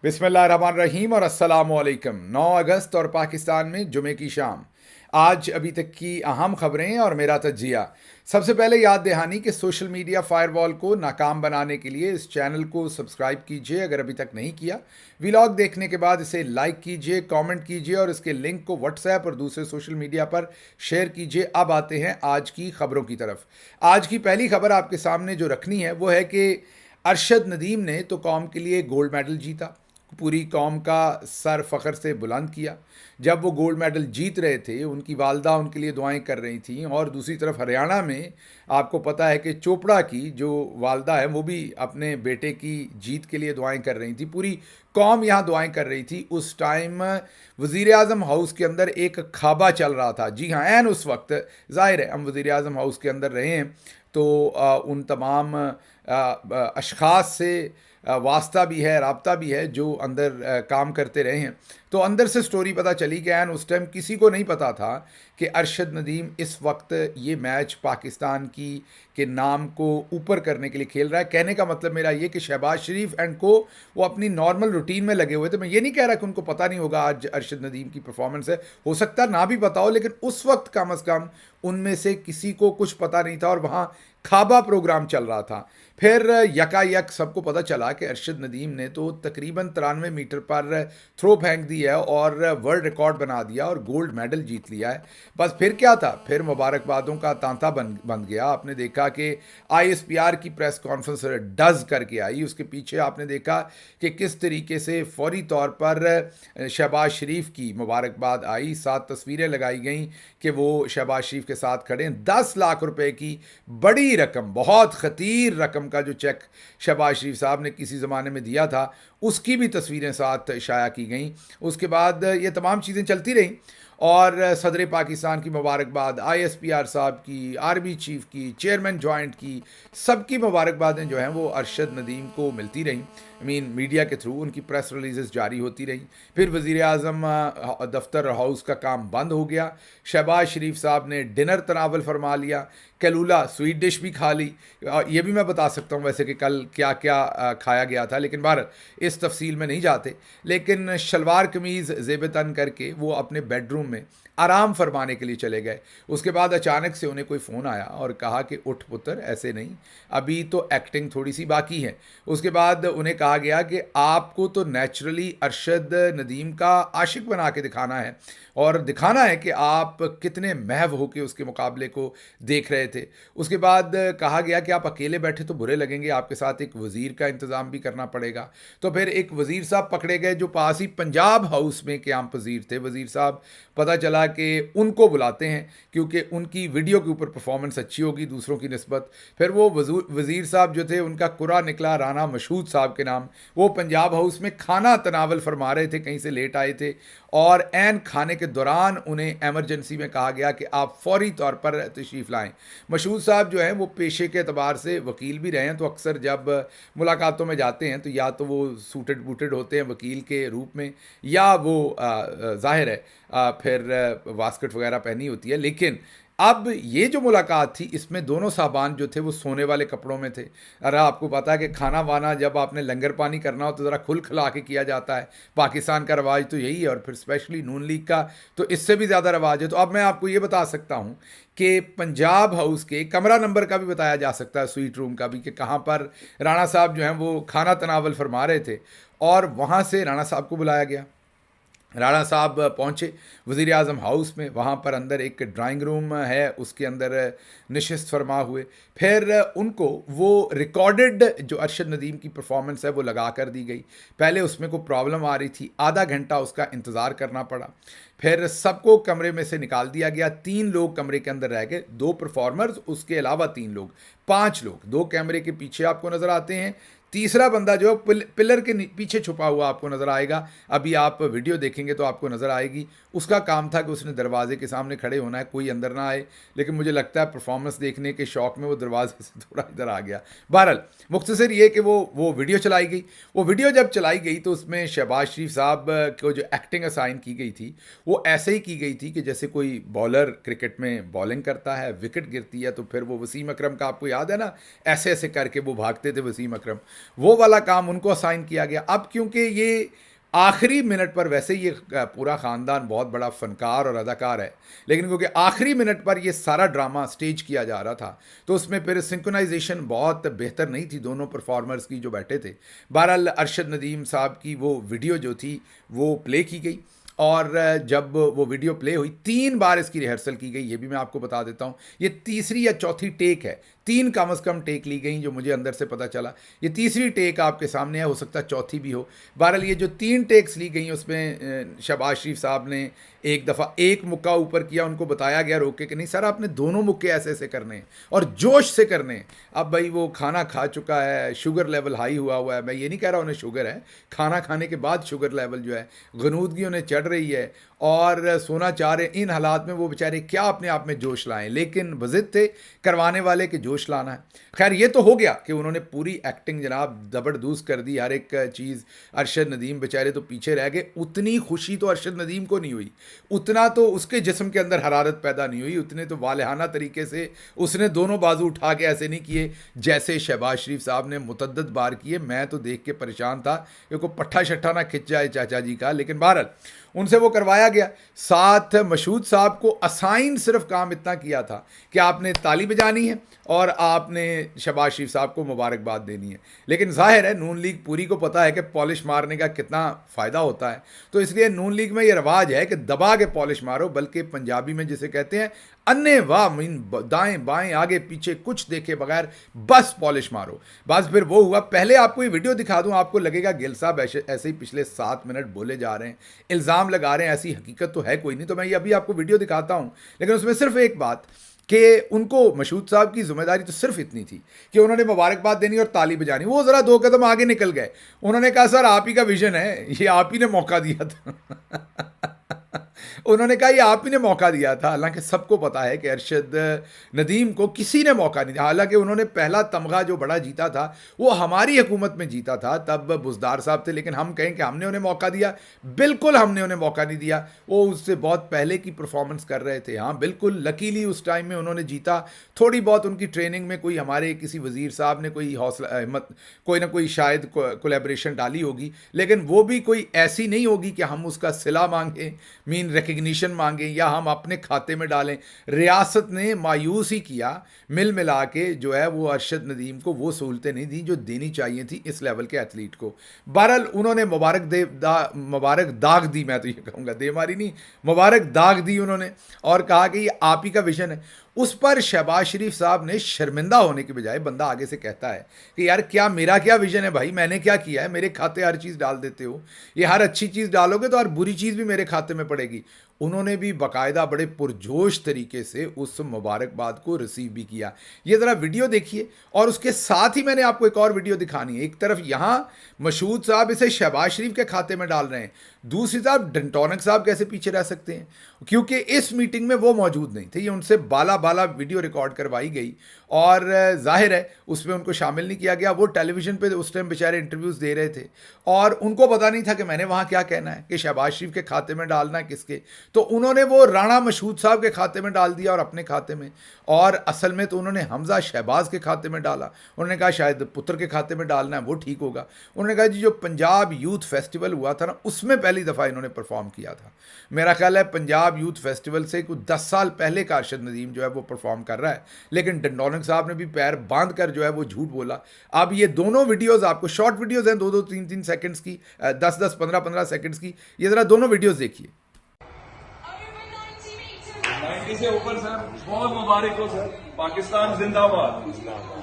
बिस्मिल्लाहिर्रहमानिर्रहीम और अस्सलामुअलैकुम। 9 अगस्त और पाकिस्तान में जुमे की शाम। आज अभी तक की अहम खबरें और मेरा तजिया। सबसे पहले याद दहानी कि सोशल मीडिया फायरवॉल को नाकाम बनाने के लिए इस चैनल को सब्सक्राइब कीजिए अगर अभी तक नहीं किया। व्लॉग देखने के बाद इसे लाइक कीजिए, कमेंट कीजिए और इसके लिंक को व्हाट्सएप और दूसरे सोशल मीडिया पर शेयर कीजिए। अब आते हैं आज की खबरों की तरफ। आज की पहली खबर आपके सामने जो रखनी है वो है कि अरशद नदीम ने तो कौम के लिए गोल्ड मेडल जीता, पूरी कौम का सर फ़ख्र से बुलंद किया। जब वो गोल्ड मेडल जीत रहे थे उनकी वालदा उनके लिए दुआएं कर रही थी, और दूसरी तरफ हरियाणा में आपको पता है कि चोपड़ा की जो वालदा है वो भी अपने बेटे की जीत के लिए दुआएं कर रही थी। पूरी कौम यहाँ दुआएं कर रही थी। उस टाइम वज़ीर आज़म हाउस के अंदर एक खाबा चल रहा था। जी हाँ, ऐन उस वक्त ज़ाहिर है हम वज़ीर आज़म हाउस के अंदर रहे हैं तो उन तमाम अशख़ास से वास्ता भी है, राब्ता भी है जो अंदर काम करते रहे हैं। तो अंदर से स्टोरी पता चली कि एन उस टाइम किसी को नहीं पता था कि अरशद नदीम इस वक्त ये मैच पाकिस्तान की के नाम को ऊपर करने के लिए खेल रहा है। कहने का मतलब मेरा ये कि शहबाज शरीफ एंड को वो अपनी नॉर्मल रूटीन में लगे हुए थे। मैं ये नहीं कह रहा कि उनको पता नहीं होगा आज अरशद नदीम की परफॉर्मेंस है, हो सकता ना भी पता हो, लेकिन उस वक्त कम अज़ कम उनमें से किसी को कुछ पता नहीं था और वहाँ खाबा प्रोग्राम चल रहा था। फिर यकायक सबको पता चला कि अरशद नदीम ने तो तकरीबन 93 मीटर पर थ्रो फेंक दी है और वर्ल्ड रिकॉर्ड बना दिया और गोल्ड मेडल जीत लिया है। बस फिर क्या था, फिर मुबारकबादों का तांता बन गया। आपने देखा कि आईएसपीआर की प्रेस कॉन्फ्रेंस डज करके आई, उसके पीछे आपने देखा कि किस तरीके से फौरी तौर पर शहबाज शरीफ की मुबारकबाद आई। 7 तस्वीरें लगाई गई कि वो शहबाज शरीफ के साथ खड़े हैं। 10 लाख रुपए की बड़ी रकम, बहुत ख़तीर रकम का जो चेक शहबाज शरीफ साहब ने किसी ज़माने में दिया था उसकी भी तस्वीरें साथ शाया की गई। उसके बाद ये तमाम चीज़ें चलती रहीं और सदर पाकिस्तान की मुबारकबाद, आईएसपीआर साहब की, आर्मी चीफ की, चेयरमैन जॉइंट की, सबकी मुबारकबादें जो हैं वो अरशद नदीम को मिलती रहीं। मीडिया के थ्रू उनकी प्रेस रिलीज़ जारी होती रहीं। फिर वज़ीर आज़म दफ्तर हाउस का काम बंद हो गया। शहबाज शरीफ साहब ने डिनर तनावल फरमा लिया, कैलूला स्वीट डिश भी खा ली। ये भी मैं बता सकता हूँ वैसे कि कल क्या क्या खाया गया था, लेकिन बाहर इस तफसील में नहीं जाते। लेकिन शलवार कमीज़ ज़ेब तन करके वो अपने बेडरूम में आराम फरमाने के लिए चले गए। उसके बाद अचानक से उन्हें कोई फ़ोन आया और कहा कि उठ पुत्र, ऐसे नहीं, अभी तो एक्टिंग थोड़ी सी बाकी है। उसके बाद उन्हें कहा गया कि आपको तो नेचुरली अरशद नदीम का आशिक बना के दिखाना है और दिखाना है कि आप कितने महव होकर उसके मुकाबले को देख रहे थे। उसके बाद कहा गया कि आप अकेले बैठे तो बुरे लगेंगे, आपके साथ एक वज़ीर का इंतज़ाम भी करना पड़ेगा। तो फिर एक वज़ीर साहब पकड़े गए जो पास ही पंजाब हाउस में क़याम पज़ीर थे। वज़ीर साहब पता चला कि उनको बुलाते हैं क्योंकि उनकी वीडियो के ऊपर परफॉर्मेंस अच्छी होगी दूसरों की निस्बत। फिर वो वज़ीर साहब जो थे उनका कुरा निकला राना मशहूद साहब के नाम। वो पंजाब हाउस में खाना तनावल फरमा रहे थे, कहीं से लेट आए थे और एन खाने के दौरान उन्हें एमरजेंसी में कहा गया कि आप फौरी तौर पर तशरीफ़ लाएं। मशहूद साहब जो हैं वो पेशे के अतबार से वकील भी रहे हैं, तो अक्सर जब मुलाकातों में जाते हैं तो या तो वो सूटेड बूटेड होते हैं वकील के रूप में, या वो ज़ाहिर है फिर वास्कट वगैरह पहनी होती है। लेकिन अब ये जो मुलाकात थी इसमें दोनों साहबान जो थे वो सोने वाले कपड़ों में थे। अरे आपको पता है कि खाना वाना जब आपने लंगर पानी करना हो तो ज़रा खुल खिला के किया जाता है। पाकिस्तान का रवाज तो यही है और फिर स्पेशली नून लीग का तो इससे भी ज़्यादा रवाज है। तो अब मैं आपको ये बता सकता हूँ कि पंजाब हाउस के कमरा नंबर का भी बताया जा सकता है, स्वीट रूम का भी, कि कहाँ पर राणा साहब जो हैं वो खाना तनावल फरमा रहे थे और वहाँ से राणा साहब को बुलाया गया। राणा साहब पहुँचे वज़ीर आज़म हाउस में, वहाँ पर अंदर एक ड्राइंग रूम है उसके अंदर नशिस्त फरमा हुए। फिर उनको वो रिकॉर्डेड जो अरशद नदीम की परफॉर्मेंस है वो लगा कर दी गई। पहले उसमें कोई प्रॉब्लम आ रही थी, आधा घंटा उसका इंतज़ार करना पड़ा। फिर सबको कमरे में से निकाल दिया गया। 3 लोग कमरे के अंदर रह गए, 2 परफॉर्मर्स, उसके अलावा 3 लोग, 5 लोग 2 कैमरे के पीछे आपको नज़र आते हैं। तीसरा बंदा जो पिलर के पीछे छुपा हुआ आपको नज़र आएगा, अभी आप वीडियो देखेंगे तो आपको नज़र आएगी। उसका काम था कि उसने दरवाजे के सामने खड़े होना है, कोई अंदर ना आए, लेकिन मुझे लगता है परफॉर्मेंस देखने के शौक़ में वो दरवाजे से थोड़ा इधर आ गया। बहरहाल मुख्तसर ये कि वो वीडियो चलाई गई। वो वीडियो जब चलाई गई तो उसमें शहबाज शरीफ साहब को जो एक्टिंग असाइन की गई थी वो ऐसे ही की गई थी कि जैसे कोई बॉलर क्रिकेट में बॉलिंग करता है, विकेट गिरती है तो फिर वो वसीम अकरम का आपको याद है ना, ऐसे ऐसे करके वो भागते थे वसीम अकरम, वो वाला काम उनको असाइन किया गया। अब क्योंकि ये आखिरी मिनट पर, वैसे ये पूरा ख़ानदान बहुत बड़ा फ़नकार और अदाकार है, लेकिन क्योंकि आखिरी मिनट पर ये सारा ड्रामा स्टेज किया जा रहा था तो उसमें फिर सिंक्रोनाइजेशन बहुत बेहतर नहीं थी दोनों परफॉर्मर्स की जो बैठे थे। बहरहाल अरशद नदीम साहब की वो वीडियो जो थी वो प्ले की गई, और जब वो वीडियो प्ले हुई 3 बार इसकी रिहर्सल की गई, ये भी मैं आपको बता देता हूँ। ये तीसरी या चौथी टेक है, 3 कम अज़ कम टेक ली गई जो मुझे अंदर से पता चला। ये तीसरी टेक आपके सामने है, हो सकता है चौथी भी हो। बहरहाल ये जो 3 टेक्स ली गई उसमें शहबाज शरीफ साहब ने एक दफ़ा एक मुक्का ऊपर किया, उनको बताया गया रोक के कि नहीं सर आपने दोनों मुक्के ऐसे ऐसे करने हैं और जोश से करने हैं। अब भाई वो खाना खा चुका है, शुगर लेवल हाई हुआ है, मैं ये नहीं कह रहा उन्हें शुगर है, खाना खाने के बाद शुगर लेवल जो है गनूदगी उन्हें चढ़ रही है और सोना चाह रहे। इन हालात में वो बेचारे क्या अपने आप में जोश लाएं, लेकिन बज़िद थे करवाने वाले के जोश लाना है। खैर ये तो हो गया कि उन्होंने पूरी एक्टिंग जनाब जबरदस्त कर दी, हर एक चीज़। अरशद नदीम बेचारे तो पीछे रह गए। उतनी खुशी तो अरशद नदीम को नहीं हुई, उतना तो उसके जिस्म के अंदर हरारत पैदा नहीं हुई, उतने तो वालहाना तरीके से उसने दोनों बाजू उठा के ऐसे नहीं किए जैसे शहबाज शरीफ साहब ने मुतद्दद बार किए। मैं तो देख के परेशान था कि कोई पट्ठा शट्ठा ना खिंच जाए चाचा जी का, लेकिन बहरहाल उनसे वो करवाया गया। साथ मशहूद साहब को असाइन सिर्फ काम इतना किया था कि आपने ताली बजानी है और आपने शहबाज शरीफ साहब को मुबारकबाद देनी है। लेकिन जाहिर है नून लीग पूरी को पता है कि पॉलिश मारने का कितना फ़ायदा होता है, तो इसलिए नून लीग में ये रवाज है कि दबा के पॉलिश मारो, बल्कि पंजाबी में जिसे कहते हैं अन्य वाह मीन दाएं बाएं आगे पीछे कुछ देखे बगैर बस पॉलिश मारो। बस फिर वो हुआ। पहले आपको ये वीडियो दिखा दूं, आपको लगेगा गिल साहब ऐसे ही पिछले 7 मिनट बोले जा रहे हैं, इल्ज़ाम लगा रहे हैं, ऐसी हकीकत तो है कोई नहीं। तो मैं ये अभी आपको वीडियो दिखाता हूं, लेकिन उसमें सिर्फ एक बात कि उनको मशहूद साहब की जिम्मेदारी तो सिर्फ इतनी थी कि उन्होंने मुबारकबाद देनी और ताली बजानी। वो ज़रा 2 कदम आगे निकल गए, उन्होंने कहा सर आप ही का विजन है, ये आप ही ने मौका दिया था। उन्होंने कहा ये आप ही ने मौका दिया था। हालांकि सबको पता है कि अरशद नदीम को किसी ने मौका नहीं दिया। हालांकि उन्होंने पहला तमगा जो बड़ा जीता था वो हमारी हुकूमत में जीता था, तब बुजदार साहब थे, लेकिन हम कहें कि हमने उन्हें मौका दिया, बिल्कुल हमने उन्हें मौका नहीं दिया। वो उससे बहुत पहले की परफॉर्मेंस कर रहे थे। हाँ बिल्कुल लकीली उस टाइम में उन्होंने जीता। थोड़ी बहुत उनकी ट्रेनिंग में कोई हमारे किसी वज़ीर साहब ने कोई हौसला हिम्मत कोई ना कोई शायद कोलैबोरेशन डाली होगी, लेकिन वो भी कोई ऐसी नहीं होगी कि हम उसका सिला मांगें, मीन रिकग्निशन मांगें या हम अपने खाते में डालें। रियासत ने मायूस ही किया, मिल मिला के जो है वो अरशद नदीम को वो सहूलतें नहीं दी जो देनी चाहिए थी इस लेवल के एथलीट को। बहरहाल उन्होंने मुबारक दाग दी, मैं तो ये कहूँगा दे मारी नहीं, मुबारक दाग दी उन्होंने, और कहा कि ये आप ही का विजन है। उस पर शहबाज शरीफ साहब ने शर्मिंदा होने के बजाय, बंदा आगे से कहता है कि यार क्या मेरा क्या विजन है भाई, मैंने क्या किया है, मेरे खाते हर चीज़ डाल देते हो, ये हर अच्छी चीज़ डालोगे तो हर बुरी चीज़ भी मेरे खाते में पड़ेगी। उन्होंने भी बाकायदा बड़े पुरजोश तरीके से उस मुबारकबाद को रिसीव भी किया। ये ज़रा वीडियो देखिए, और उसके साथ ही मैंने आपको एक और वीडियो दिखानी है। एक तरफ यहाँ मशहूद साहब इसे शहबाज शरीफ के खाते में डाल रहे हैं, दूसरी तरफ डंटोनक साहब कैसे पीछे रह सकते हैं, क्योंकि इस मीटिंग में वो मौजूद नहीं थे। ये उनसे बाला बाला वीडियो रिकॉर्ड करवाई गई और जाहिर है उसमें उनको शामिल नहीं किया गया। वो टेलीविज़न पे उस टाइम बेचारे इंटरव्यूज़ दे रहे थे और उनको पता नहीं था कि मैंने वहाँ क्या कहना है, कि शहबाज शरीफ के खाते में डालना है किसके। तो उन्होंने वो राणा मशहूद साहब के खाते में डाल दिया और अपने खाते में, और असल में तो उन्होंने हमजा शहबाज के खाते में डाला। उन्होंने कहा शायद पुत्र के खाते में डालना है, वो ठीक होगा। उन्होंने कहा जी जो पंजाब यूथ फेस्टिवल हुआ था ना, उसमें पहली दफ़ा इन्होंने परफॉर्म किया था। मेरा ख्याल है पंजाब यूथ फेस्टिवल से कुछ 10 साल पहले का अरशद नदीम जो है वो परफॉर्म कर रहा है, लेकिन डंडोनक साहब ने भी पैर बांध कर जो है वो झूठ बोला। अब ये दोनों वीडियोस आपको, शॉर्ट वीडियोस हैं 2-2 3-3 सेकंड्स की, 10-10 15-15 सेकंड्स की, ये ज़रा दोनों वीडियोस देखिए। 90 से ऊपर सर, बहुत मुबारक हो सर, पाकिस्तान जिंदाबाद।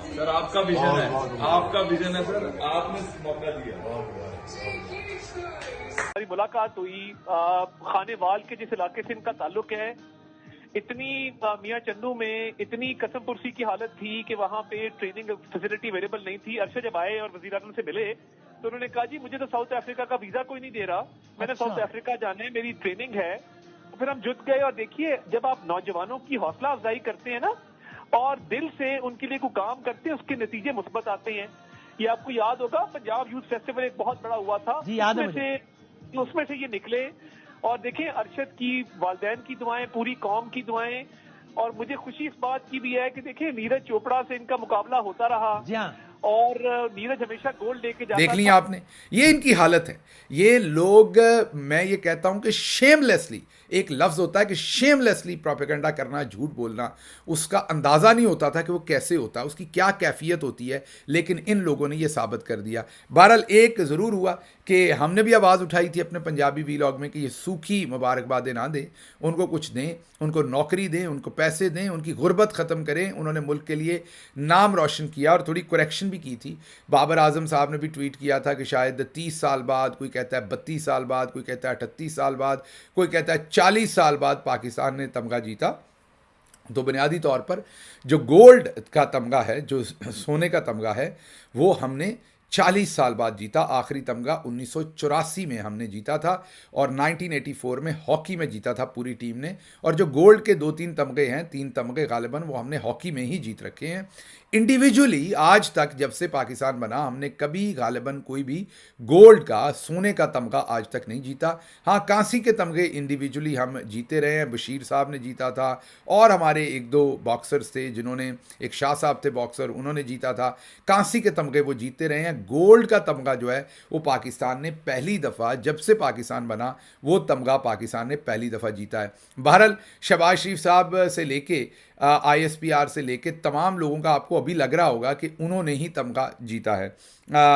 सर आपका विजन है, आपका विजन है सर, आपने मौका दिया। हमारी मुलाकात हुई, खानेवाल के जिस इलाके से इनका ताल्लुक है, इतनी मियाँ चंदू में इतनी कसम पुरसी की हालत थी कि वहाँ पे ट्रेनिंग फैसिलिटी अवेलेबल नहीं थी। अरशद जब आए और वज़ीर आज़म से मिले तो उन्होंने कहा जी मुझे तो साउथ अफ्रीका का वीजा कोई नहीं दे रहा, मैंने साउथ अफ्रीका जाना है, मेरी ट्रेनिंग है। तो फिर हम जुट गए, और देखिए जब आप नौजवानों की हौसला अफजाई करते हैं ना और दिल से उनके लिए कोई काम करते हैं, उसके नतीजे मुस्बत आते हैं। ये आपको याद होगा पंजाब यूथ फेस्टिवल एक बहुत बड़ा हुआ था, उसमें से ये निकले। और देखें अरशद की वालदैन की दुआएं, पूरी कौम की दुआएं, और मुझे खुशी इस बात की भी है कि देखें नीरज चोपड़ा से इनका मुकाबला होता रहा और नीरज हमेशा गोल्ड लेके जाता देख था। लिया आपने, ये इनकी हालत है। ये लोग, मैं ये कहता हूं कि शेमलेसली, एक लफ्ज होता है कि शेमलेसली प्रोपेगेंडा करना, झूठ बोलना, उसका अंदाजा नहीं होता था कि वो कैसे होता है, उसकी क्या कैफियत होती है, लेकिन इन लोगों ने ये साबित कर दिया। बहरहाल एक ज़रूर हुआ कि हमने भी आवाज़ उठाई थी अपने पंजाबी वीलॉग में कि ये सूखी मुबारकबादें ना दें, उनको कुछ दें, उनको नौकरी दें, उनको पैसे दें, उनकी गुर्बत ख़त्म करें। उन्होंने मुल्क के लिए नाम रोशन किया और थोड़ी करेक्शन भी की थी। बाबर आजम साहब ने भी ट्वीट किया था कि शायद 30 साल बाद, कोई कहता है 32 साल बाद, कोई कहता है 38 साल बाद, कोई कहता है 40 साल बाद पाकिस्तान ने तमगा जीता। तो बुनियादी तौर पर जो गोल्ड का तमगा है, जो सोने का तमगा है, वो हमने 40 साल बाद जीता। आखिरी तमगा 1984 में हमने जीता था और 1984 में हॉकी में जीता था पूरी टीम ने। और जो गोल्ड के 2-3 तमगे हैं, 3 तमगे गालिबन, वो हमने हॉकी में ही जीत रखे हैं। इंडिविजुअली आज तक जब से पाकिस्तान बना, हमने कभी गालिबन कोई भी गोल्ड का, सोने का तमगा आज तक नहीं जीता। हाँ, कांसी के तमगे इंडिविजुअली हम जीते रहे हैं। बशीर साहब ने जीता था और हमारे 1-2 बॉक्सर्स थे जिन्होंने, एक शाह साहब थे बॉक्सर, उन्होंने जीता था। कांसी के तमगे वो जीते रहे हैं। गोल्ड का तमगा जो है वो पाकिस्तान ने पहली दफ़ा, जब से पाकिस्तान बना, वो तमगा पाकिस्तान ने पहली दफ़ा जीता है। बहरहाल शहबाज शरीफ साहब से लेके ISPR से लेके तमाम लोगों का आपको अभी लग रहा होगा कि उन्होंने ही तमगा जीता है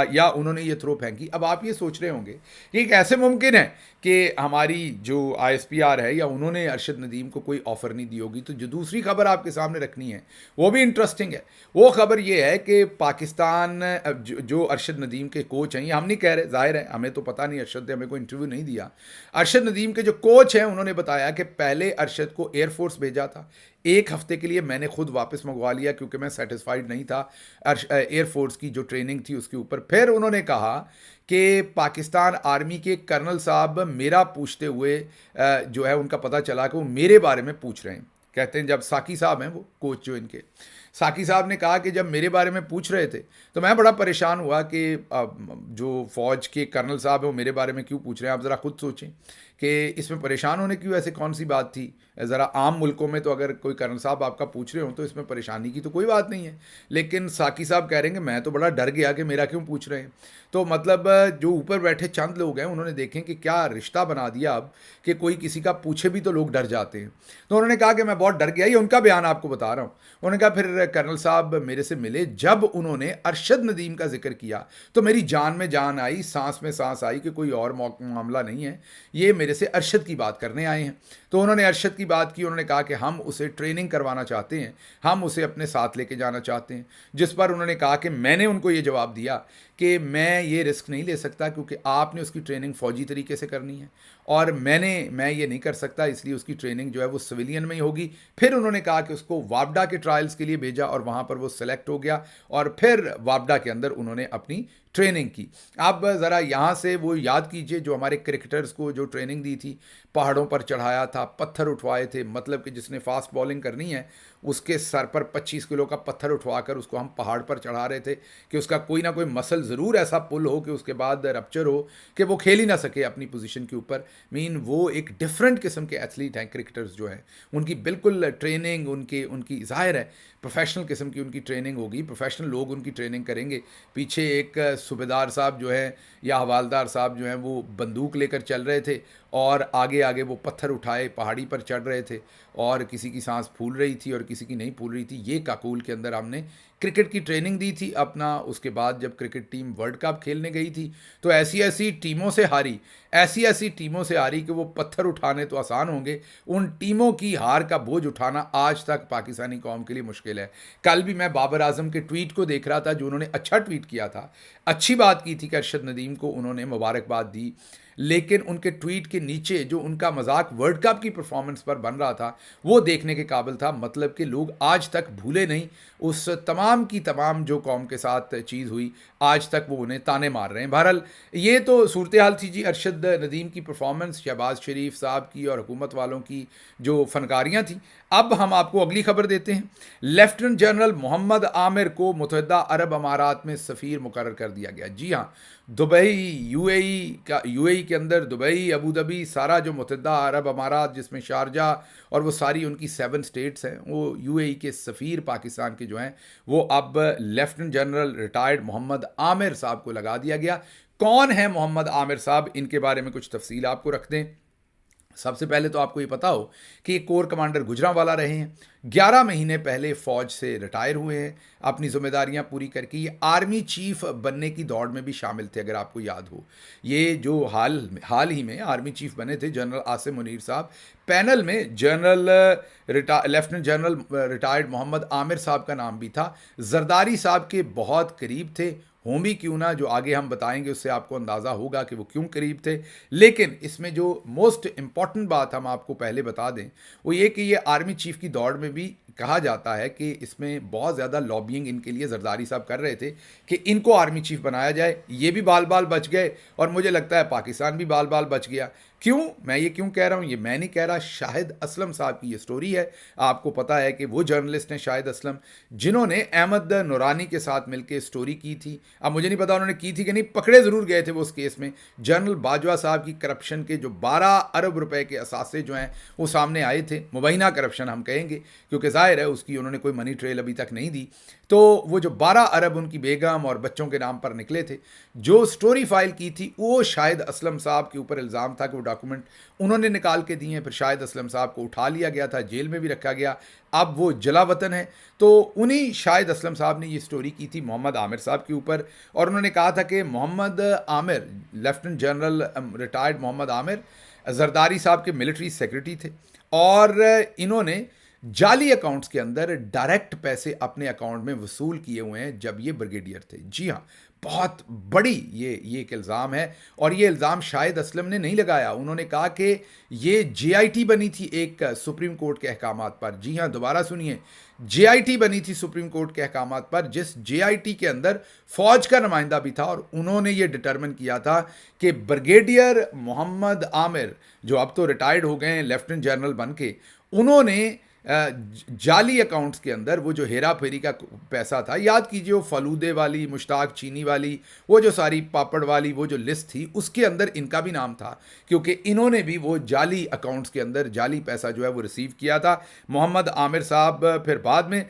या उन्होंने ये थ्रो फेंकी। अब आप ये सोच रहे होंगे कि कैसे मुमकिन है कि हमारी जो ISPR है या उन्होंने अरशद नदीम को कोई ऑफ़र नहीं दी होगी। तो जो दूसरी खबर आपके सामने रखनी है वो भी इंटरेस्टिंग है। वो खबर ये है कि पाकिस्तान, जो अरशद नदीम के कोच हैं, ये हम नहीं कह रहे, जाहिर है हमें तो पता नहीं, अरशद ने हमें कोई इंटरव्यू नहीं दिया। अरशद नदीम के जो कोच हैं उन्होंने बताया कि पहले अरशद को एयरफोर्स भेजा था, 1 हफ्ते के लिए मैंने खुद वापस मंगवा लिया क्योंकि मैं सेटिस्फाइड नहीं था एयरफोर्स की जो ट्रेनिंग थी उसके ऊपर। फिर उन्होंने कहा कि पाकिस्तान आर्मी के कर्नल साहब मेरा पूछते हुए जो है उनका पता चला कि वो मेरे बारे में पूछ रहे हैं। कहते हैं जब साकी साहब हैं, वो कोच जो इनके, साकी साहब ने कहा कि जब मेरे बारे में पूछ रहे थे तो मैं बड़ा परेशान हुआ कि जो फ़ौज के कर्नल साहब हैं वो मेरे बारे में क्यों पूछ रहे हैं। आप ज़रा खुद सोचें कि इसमें परेशान होने की ऐसे कौन सी बात थी। ज़रा आम मुल्कों में तो अगर कोई कर्नल साहब आपका पूछ रहे हो तो इसमें परेशानी की तो कोई बात नहीं है, लेकिन साकी साहब कह रहे हैं कि मैं तो बड़ा डर गया कि मेरा क्यों पूछ रहे हैं। तो मतलब जो ऊपर बैठे चंद लोग हैं उन्होंने देखें कि क्या रिश्ता बना दिया अब कि कोई किसी का पूछे भी तो लोग डर जाते हैं। तो उन्होंने कहा कि मैं बहुत डर गया, ये उनका बयान आपको बता रहा हूँ। उन्होंने कहा फिर कर्नल साहब मेरे से मिले, जब उन्होंने अरशद नदीम का जिक्र किया तो मेरी जान में जान आई, सांस में सांस आई कि कोई और मामला नहीं है, ये मेरे से अरशद की बात करने आए हैं। तो उन्होंने अरशद की बात की। उन्होंने कहा कि हम उसे ट्रेनिंग करवाना चाहते हैं, हम उसे अपने साथ लेके जाना चाहते हैं। जिस पर उन्होंने कहा कि मैंने उनको ये जवाब दिया कि मैं ये रिस्क नहीं ले सकता क्योंकि आपने उसकी ट्रेनिंग फ़ौजी तरीके से करनी है और मैं ये नहीं कर सकता, इसलिए उसकी ट्रेनिंग जो है वो सिविलियन में ही होगी। फिर उन्होंने कहा कि उसको वापडा के ट्रायल्स के लिए भेजा और वहाँ पर वो सेलेक्ट हो गया और फिर वापडा के अंदर उन्होंने अपनी ट्रेनिंग की। आप ज़रा यहाँ से वो याद कीजिए जो हमारे क्रिकेटर्स को जो ट्रेनिंग दी थी, पहाड़ों पर चढ़ाया था, पत्थर उठवाए थे, मतलब कि जिसने फास्ट बॉलिंग करनी है उसके सर पर 25 किलो का पत्थर उठवाकर उसको हम पहाड़ पर चढ़ा रहे थे कि उसका कोई ना कोई मसल ज़रूर ऐसा पुल हो कि उसके बाद रप्चर हो कि वो खेल ही ना सके अपनी पोजीशन के ऊपर। वो एक डिफरेंट किस्म के एथलीट हैं क्रिकेटर्स जो हैं, उनकी बिल्कुल ट्रेनिंग, उनकी ज़ाहिर है प्रोफेशनल किस्म की उनकी ट्रेनिंग होगी, प्रोफेशनल लोग उनकी ट्रेनिंग करेंगे। पीछे एक सूबेदार साहब जो है या हवालदार साहब जो हैं वो बंदूक लेकर चल रहे थे और आगे आगे वो पत्थर उठाए पहाड़ी पर चढ़ रहे थे और किसी की सांस फूल रही थी और किसी की नहीं फूल रही थी। ये काकूल के अंदर हमने क्रिकेट की ट्रेनिंग दी थी अपना। उसके बाद जब क्रिकेट टीम वर्ल्ड कप खेलने गई थी तो ऐसी टीमों से हारी, ऐसी टीमों से हारी कि वो पत्थर उठाने तो आसान होंगे, उन टीमों की हार का बोझ उठाना आज तक पाकिस्तानी कौम के लिए मुश्किल है। कल भी मैं बाबर आजम के ट्वीट को देख रहा था जो उन्होंने अच्छा ट्वीट किया था, अच्छी बात की थी कि अरशद नदीम को उन्होंने मुबारकबाद दी, लेकिन उनके ट्वीट के नीचे जो उनका मजाक वर्ल्ड कप की परफॉर्मेंस पर बन रहा था वो देखने के काबिल था। मतलब कि लोग आज तक भूले नहीं उस तमाम की तमाम जो कौम के साथ चीज़ हुई, आज तक वो उन्हें ताने मार रहे हैं। बहरहाल ये तो सूरत हाल थी जी अरशद नदीम की परफॉर्मेंस, शहबाज शरीफ साहब की और हुकूमत वालों की जो फनकारियाँ थी। अब हम आपको अगली खबर देते हैं। लेफ्टिनेंट जनरल मोहम्मद आमिर को मुत्तहिदा अरब अमारात में सफ़ीर मुकर्रर कर दिया गया। जी हाँ, दुबई, यूएई के अंदर दुबई, अबू धाबी, सारा जो मुत्तहिदा अरब अमारात जिसमें शारजा और वो सारी उनकी 7 स्टेट्स हैं, वो यूएई के सफ़ीर पाकिस्तान के जो हैं वो वो अब lieutenant general retired Mohammad Amir sahab को लगा दिया गया। कौन है मोहम्मद आमिर साहब, इनके बारे में कुछ तफसील आपको रखते हैं। सबसे पहले तो आपको ये पता हो कि ये कोर कमांडर गुजरांवाला रहे हैं, 11 महीने पहले फ़ौज से रिटायर हुए हैं अपनी जिम्मेदारियां पूरी करके। ये आर्मी चीफ बनने की दौड़ में भी शामिल थे, अगर आपको याद हो। ये जो हाल ही में आर्मी चीफ बने थे जनरल आसिम मुनीर साहब, पैनल में lieutenant general retired Mohammad Amir sahab का नाम भी था। जरदारी साहब के बहुत करीब थे, हों भी क्यों ना, जो आगे हम बताएंगे उससे आपको अंदाज़ा होगा कि वो क्यों करीब थे। लेकिन इसमें जो मोस्ट इम्पॉर्टेंट बात हम आपको पहले बता दें वो ये कि ये आर्मी चीफ की दौड़ में भी कहा जाता है कि इसमें बहुत ज़्यादा लॉबिंग इनके लिए जरदारी साहब कर रहे थे कि इनको आर्मी चीफ बनाया जाए। ये भी बाल बाल बच गए और मुझे लगता है पाकिस्तान भी बाल बाल बच गया। क्यों, मैं ये क्यों कह रहा हूँ, ये मैं नहीं कह रहा, शाहिद असलम साहब की ये स्टोरी है। आपको पता है कि वो जर्नलिस्ट हैं शाहिद असलम, जिन्होंने अहमद नूरानी के साथ मिलकर स्टोरी की थी। अब मुझे नहीं पता उन्होंने की थी कि नहीं, पकड़े ज़रूर गए थे वो उस केस में। जनरल बाजवा साहब की करप्शन के जो 12 अरब रुपए के असासे जो हैं वो सामने आए थे, मुबैना करप्शन हम कहेंगे, क्योंकि जाहिर है उसकी उन्होंने कोई मनी ट्रेल अभी तक नहीं दी। तो वो जो 12 अरब उनकी बेगम और बच्चों के नाम पर निकले थे, जो स्टोरी फाइल की थी वो शाहिद असलम साहब के ऊपर इल्ज़ाम था कि वो डॉक्यूमेंट उन्होंने निकाल के दिए हैं। फिर शाहिद असलम साहब को उठा लिया गया था, जेल में भी रखा गया, अब वो जलावतन है। तो उन्हीं शाहिद असलम साहब ने ये स्टोरी की थी मोहम्मद आमिर साहब के ऊपर, और उन्होंने कहा था कि Mohammad Amir, lieutenant general retired Mohammad Amir Zardari sahab के मिलिट्री सेक्रेटरी थे, और इन्होंने जाली अकाउंट्स के अंदर डायरेक्ट पैसे अपने अकाउंट में वसूल किए हुए हैं जब ये ब्रिगेडियर थे। जी हाँ, बहुत बड़ी ये एक इल्ज़ाम है, और ये इल्ज़ाम शाहिद असलम ने नहीं लगाया। उन्होंने कहा कि ये जेआईटी बनी थी एक सुप्रीम कोर्ट के अहकामात पर। जी हाँ, दोबारा सुनिए, जेआईटी बनी थी सुप्रीम कोर्ट के अहकामात पर, जिस जेआईटी के अंदर फ़ौज का नुमाइंदा भी था, और उन्होंने ये डिटरमिन किया था कि ब्रिगेडियर मोहम्मद आमिर, जो अब तो रिटायर्ड हो गए हैं लेफ्टिनेंट जनरल बन के, उन्होंने जाली अकाउंट्स के अंदर वो जो हेरा फेरी का पैसा था, याद कीजिए वो फलूदे वाली, मुश्ताक चीनी वाली, वो जो सारी पापड़ वाली वो जो लिस्ट थी, उसके अंदर इनका भी नाम था, क्योंकि इन्होंने भी वो जाली अकाउंट्स के अंदर जाली पैसा जो है वो रिसीव किया था। मोहम्मद आमिर साहब फिर बाद में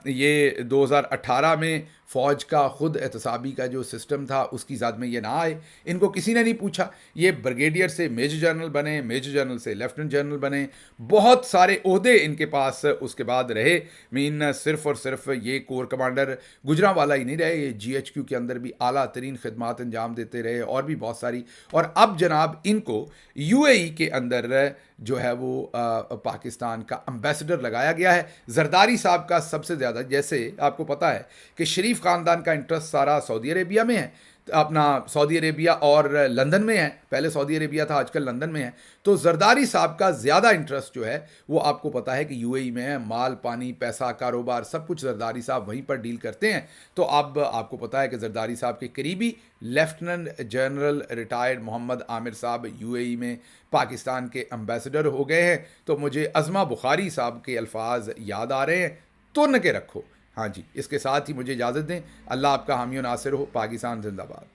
ये 2018 में फ़ौज का खुद एहतसाबी का जो सिस्टम था उसकी ज़द में ये ना आए, इनको किसी ने नहीं पूछा। ये ब्रिगेडियर से मेजर जनरल बने, मेजर जनरल से लेफ्टिनेंट जनरल बने, बहुत सारे ओहदे इनके पास उसके बाद रहे। मीन सिर्फ और सिर्फ ये कोर कमांडर गुजरांवाला ही नहीं रहे, ये GHQ के अंदर भी आला तरीन खिदमात अंजाम देते रहे, और भी बहुत सारी। और अब जनाब इनको UAE के अंदर जो है वो पाकिस्तान का एम्बेसडर लगाया गया है। जरदारी साहब का सबसे ज़्यादा, जैसे आपको पता है कि शरीफ ख़ानदान का इंटरेस्ट सारा सऊदी अरेबिया में है, अपना सऊदी अरेबिया और लंदन में है, पहले सऊदी अरेबिया था आजकल लंदन में है। तो जरदारी साहब का ज़्यादा इंटरेस्ट जो है वो आपको पता है कि UAE में है, माल पानी पैसा कारोबार सब कुछ जरदारी साहब वहीं पर डील करते हैं। तो अब आपको पता है कि जरदारी साहब के करीबी lieutenant general retired Mohammad Amir sahab UAE में पाकिस्तान के एम्बेसडर हो गए हैं। तो मुझे अज़मा बुखारी साहब के अल्फाज याद आ रहे हैं, तुन के रखो। हाँ जी, इसके साथ ही मुझे इजाज़त दें। अल्लाह आपका हामी नासिर हो। पाकिस्तान जिंदाबाद।